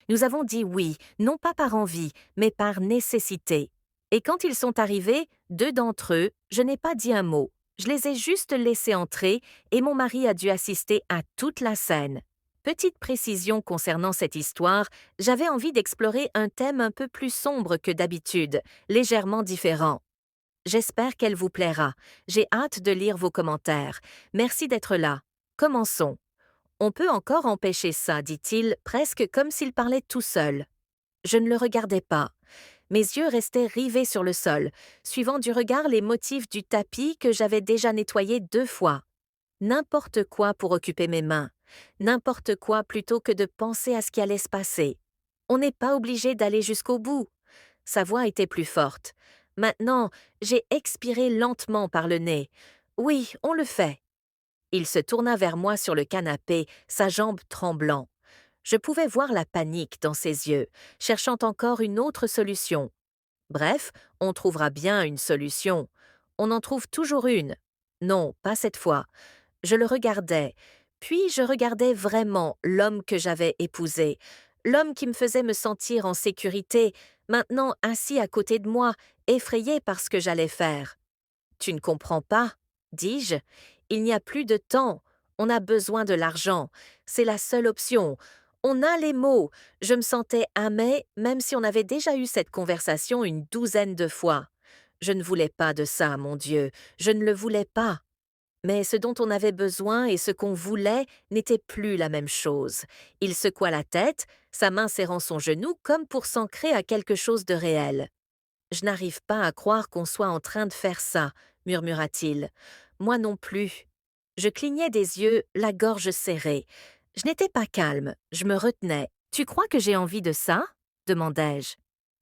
Nous avons dit oui, non pas par envie, mais par nécessité. Et quand ils sont arrivés, deux d'entre eux, je n'ai pas dit un mot. Je les ai juste laissés entrer et mon mari a dû assister à toute la scène. Petite précision concernant cette histoire, j'avais envie d'explorer un thème un peu plus sombre que d'habitude, légèrement différent. J'espère qu'elle vous plaira. J'ai hâte de lire vos commentaires. Merci d'être là. Commençons. On peut encore empêcher ça, dit-il, presque comme s'il parlait tout seul. Je ne le regardais pas. Mes yeux restaient rivés sur le sol, suivant du regard les motifs du tapis que j'avais déjà nettoyé 2 fois. N'importe quoi pour occuper mes mains. N'importe quoi plutôt que de penser à ce qui allait se passer. On n'est pas obligé d'aller jusqu'au bout. Sa voix était plus forte. Maintenant, j'ai expiré lentement par le nez. Oui, on le fait. Il se tourna vers moi sur le canapé, sa jambe tremblant. Je pouvais voir la panique dans ses yeux, cherchant encore une autre solution. Bref, on trouvera bien une solution. On en trouve toujours une. Non, pas cette fois. Je le regardais, puis je regardais vraiment l'homme que j'avais épousé, l'homme qui me faisait me sentir en sécurité, maintenant assis à côté de moi, effrayé par ce que j'allais faire. Tu ne comprends pas, dis-je. Il n'y a plus de temps. On a besoin de l'argent. C'est la seule option. On a les mots. Je me sentais amée, même si on avait déjà eu cette conversation une douzaine de fois. Je ne voulais pas de ça, mon Dieu. Je ne le voulais pas. Mais ce dont on avait besoin et ce qu'on voulait n'était plus la même chose. Il secoua la tête, sa main serrant son genou comme pour s'ancrer à quelque chose de réel. Je n'arrive pas à croire qu'on soit en train de faire ça, murmura-t-il. Moi non plus. Je clignais des yeux, la gorge serrée. Je n'étais pas calme, je me retenais. Tu crois que j'ai envie de ça? Demandai-je.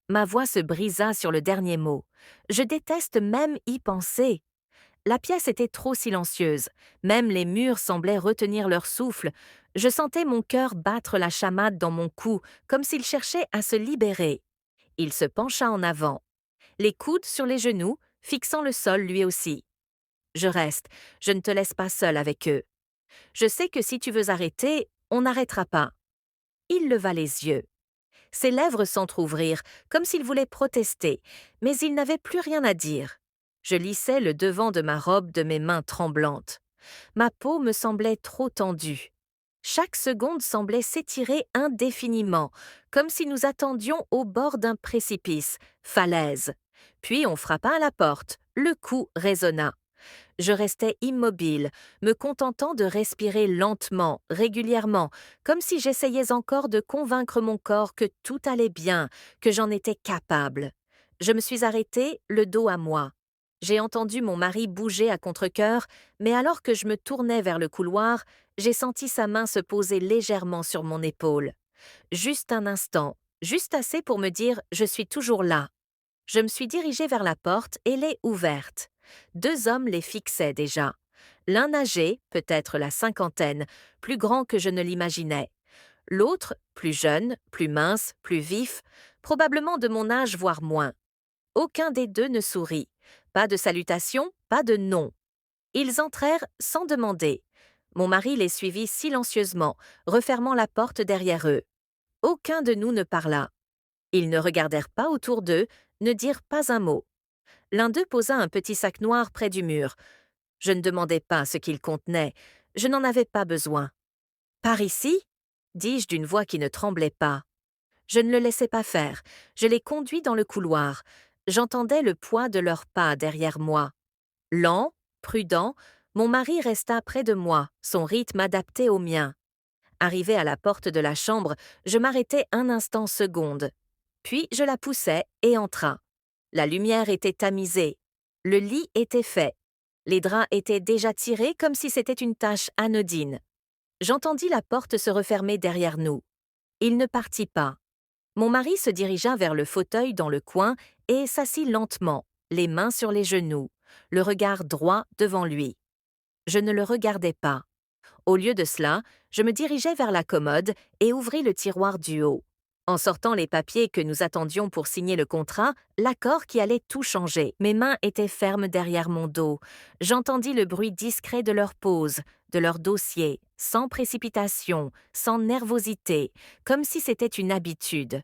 Ma voix se brisa sur le dernier mot. Je déteste même y penser. La pièce était trop silencieuse. Même les murs semblaient retenir leur souffle. Je sentais mon cœur battre la chamade dans mon cou, comme s'il cherchait à se libérer. Il se pencha en avant, les coudes sur les genoux, fixant le sol lui aussi. Je reste, je ne te laisse pas seul avec eux. Je sais que si tu veux arrêter, on n'arrêtera pas. Il leva les yeux. Ses lèvres s'entr'ouvrirent, comme s'il voulait protester, mais il n'avait plus rien à dire. Je lissais le devant de ma robe de mes mains tremblantes. Ma peau me semblait trop tendue. Chaque seconde semblait s'étirer indéfiniment, comme si nous attendions au bord d'un précipice, falaise. Puis on frappa à la porte, le coup résonna. Je restais immobile, me contentant de respirer lentement, régulièrement, comme si j'essayais encore de convaincre mon corps que tout allait bien, que j'en étais capable. Je me suis arrêtée, le dos à moi. J'ai entendu mon mari bouger à contre-cœur, mais alors que je me tournais vers le couloir, j'ai senti sa main se poser légèrement sur mon épaule. Juste un instant, juste assez pour me dire « je suis toujours là ». Je me suis dirigée vers la porte et l'ai ouverte. Deux hommes les fixaient déjà. L'un âgé, peut-être la cinquantaine, plus grand que je ne l'imaginais. L'autre, plus jeune, plus mince, plus vif, probablement de mon âge voire moins. Aucun des deux ne sourit. Pas de salutation, pas de nom. Ils entrèrent sans demander. Mon mari les suivit silencieusement, refermant la porte derrière eux. Aucun de nous ne parla. Ils ne regardèrent pas autour d'eux, ne dirent pas un mot. L'un d'eux posa un petit sac noir près du mur. Je ne demandai pas ce qu'il contenait, je n'en avais pas besoin. Par ici? Dis-je d'une voix qui ne tremblait pas. Je ne le laissai pas faire, je les conduis dans le couloir. J'entendais le poids de leurs pas derrière moi. Lent, prudent, mon mari resta près de moi, son rythme adapté au mien. Arrivé à la porte de la chambre, je m'arrêtai un instant seconde. Puis je la poussai et entra. La lumière était tamisée. Le lit était fait. Les draps étaient déjà tirés comme si c'était une tâche anodine. J'entendis la porte se refermer derrière nous. Il ne partit pas. Mon mari se dirigea vers le fauteuil dans le coin et s'assit lentement, les mains sur les genoux, le regard droit devant lui. Je ne le regardais pas. Au lieu de cela, je me dirigeai vers la commode et ouvris le tiroir du haut. En sortant les papiers que nous attendions pour signer le contrat, l'accord qui allait tout changer. Mes mains étaient fermes derrière mon dos. J'entendis le bruit discret de leur pause, de leur dossier, sans précipitation, sans nervosité, comme si c'était une habitude.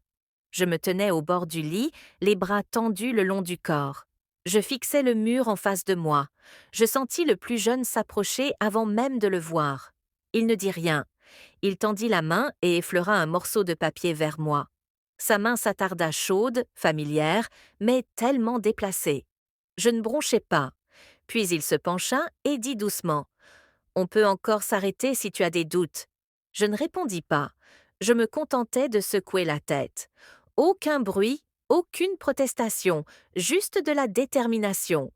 Je me tenais au bord du lit, les bras tendus le long du corps. Je fixais le mur en face de moi. Je sentis le plus jeune s'approcher avant même de le voir. Il ne dit rien. Il tendit la main et effleura un morceau de papier vers moi. Sa main s'attarda chaude, familière, mais tellement déplacée. Je ne bronchai pas. Puis il se pencha et dit doucement : « On peut encore s'arrêter si tu as des doutes. » Je ne répondis pas. Je me contentais de secouer la tête. Aucun bruit, aucune protestation, juste de la détermination.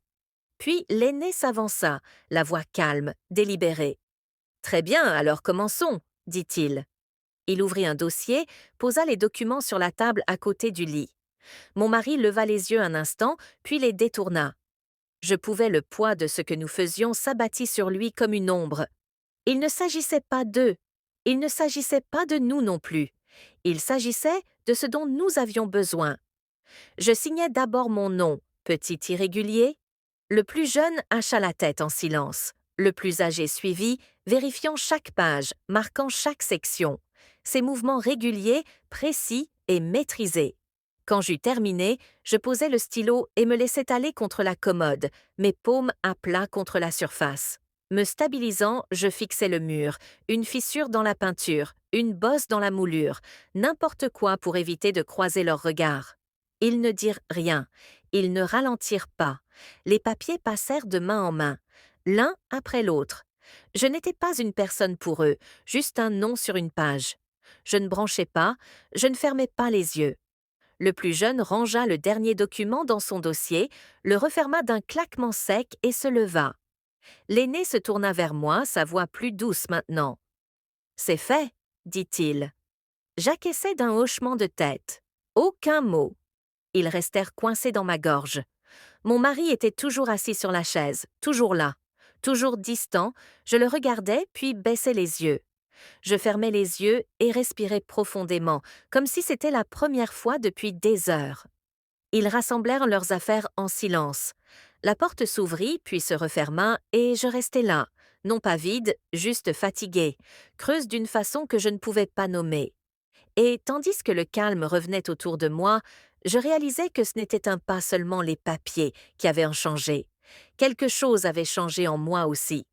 Puis l'aîné s'avança, la voix calme, délibérée. « Très bien, alors commençons, » dit-il. Il ouvrit un dossier, posa les documents sur la table à côté du lit. Mon mari leva les yeux un instant, puis les détourna. Je pouvais le poids de ce que nous faisions s'abattit sur lui comme une ombre. Il ne s'agissait pas d'eux. Il ne s'agissait pas de nous non plus. Il s'agissait de ce dont nous avions besoin. Je signai d'abord mon nom, petit irrégulier. Le plus jeune hacha la tête en silence. Le plus âgé suivit, vérifiant chaque page, marquant chaque section. Ses mouvements réguliers, précis et maîtrisés. Quand j'eus terminé, je posai le stylo et me laissai aller contre la commode, mes paumes à plat contre la surface. Me stabilisant, je fixai le mur, une fissure dans la peinture, une bosse dans la moulure, n'importe quoi pour éviter de croiser leurs regards. Ils ne dirent rien, ils ne ralentirent pas. Les papiers passèrent de main en main, l'un après l'autre. Je n'étais pas une personne pour eux, juste un nom sur une page. Je ne branchais pas, je ne fermais pas les yeux. Le plus jeune rangea le dernier document dans son dossier, le referma d'un claquement sec et se leva. L'aîné se tourna vers moi, sa voix plus douce maintenant. « C'est fait, » dit-il. J'acquiesçai d'un hochement de tête. Aucun mot. Ils restèrent coincés dans ma gorge. Mon mari était toujours assis sur la chaise, toujours là. Toujours distant, je le regardais puis baissais les yeux. Je fermais les yeux et respirais profondément, comme si c'était la première fois depuis des heures. Ils rassemblèrent leurs affaires en silence. La porte s'ouvrit puis se referma et je restai là, non pas vide, juste fatiguée, creuse d'une façon que je ne pouvais pas nommer. Et tandis que le calme revenait autour de moi, je réalisais que ce n'était pas seulement les papiers qui avaient changé. Quelque chose avait changé en moi aussi.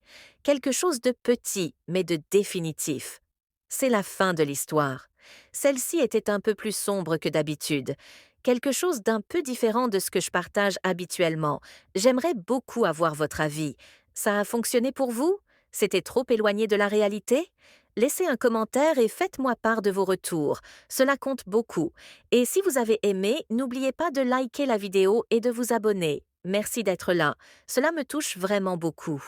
Quelque chose de petit, mais de définitif. C'est la fin de l'histoire. Celle-ci était un peu plus sombre que d'habitude. Quelque chose d'un peu différent de ce que je partage habituellement. J'aimerais beaucoup avoir votre avis. Ça a fonctionné pour vous? C'était trop éloigné de la réalité? Laissez un commentaire et faites-moi part de vos retours. Cela compte beaucoup. Et si vous avez aimé, n'oubliez pas de liker la vidéo et de vous abonner. Merci d'être là. Cela me touche vraiment beaucoup.